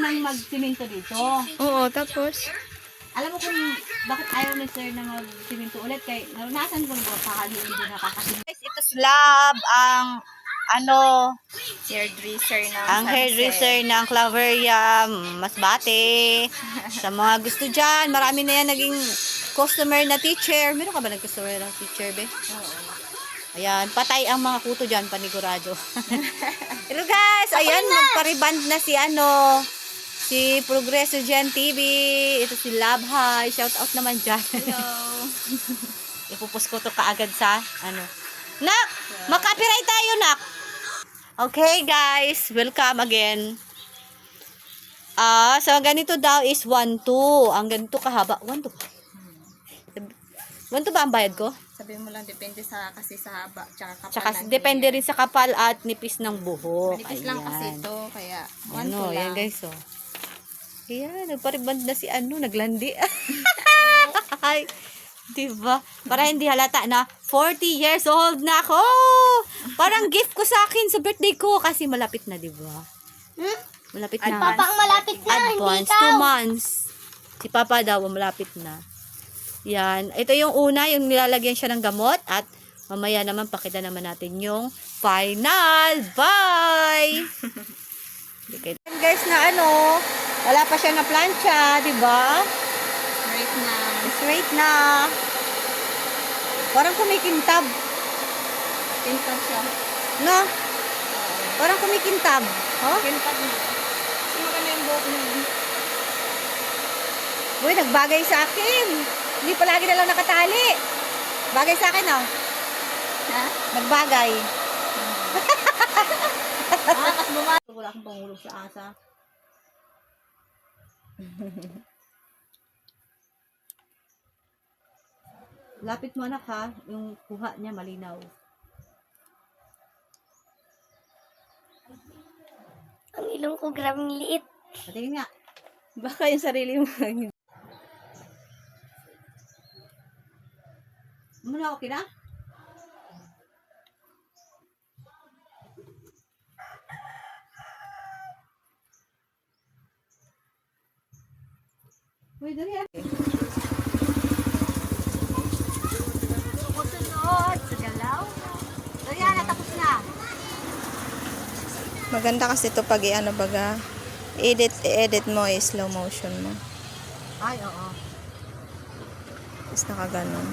nang magsiminto dito. Oo, tapos? Alam mo kung bakit ayaw ni sir na magsiminto ulit? Kay naranasan ko na pakaliin din nakakasimento. Guys, ito slab ang Hairdresser ng ang hairdresser ng Claveria Masbate. Sa mga gusto dyan, marami na yan naging customer na teacher. Meron ka ba nag-customer na teacher, be? Oo. Ayan, patay ang mga kuto dyan, panigurado. Hello guys, ayan, magpariband na si Progreso Gen TV. Ito si Love High. Shout out naman dyan. Hello. Ipupus ko to kaagad sa Nak! Mag-copyright tayo, Nak! Okay guys, welcome again. So ganito daw is 1-2. Ang ganito kahaba. 1-2. 1-2 ba ang bayad ko? Sabihin mo lang, depende kasi sa haba, tsaka kapal. Tsaka depende rin sa kapal at nipis ng buhok. Manipis lang kasi ito, kaya 1-2 lang. Yan guys, oh. Ayan, nagpariband na si naglandi. Ay, diba? Para hindi halata na 40 years old na ako. Parang gift ko sa akin sa birthday ko kasi malapit na, diba? Malapit na. Papa ang malapit na, hindi Advance, ikaw. 2 months. Si Papa daw, malapit na. Yan. Ito yung una, yung nilalagyan siya ng gamot. At mamaya naman, pakita naman natin yung final. Bye! Okay. Guys, na wala pa siya na plancha, diba? Straight na. Straight na. Parang kumikintab. Pintab siya. No? Parang kumikintab. Oh? Pintab na. Sino ka na yung buhok mo? Uy, nagbagay sa akin. Hindi palagi na lang nakatali. Bagay sa akin, oh. Ha? Nagbagay. Kas bumalik. Wala akong pangulog sa asa. Lapit mo anak ha, yung kuha niya malinaw. Ang ilong ko grabing liit. Patingin nga. Baka yung sarili mo. Muna okay na? Uy, dali ah. Susunod sa galaw. Dali na, tapos na. Maganda kasi ito pag baga, edit mo, slow motion mo. Ay, oo. Tapos nakaganon.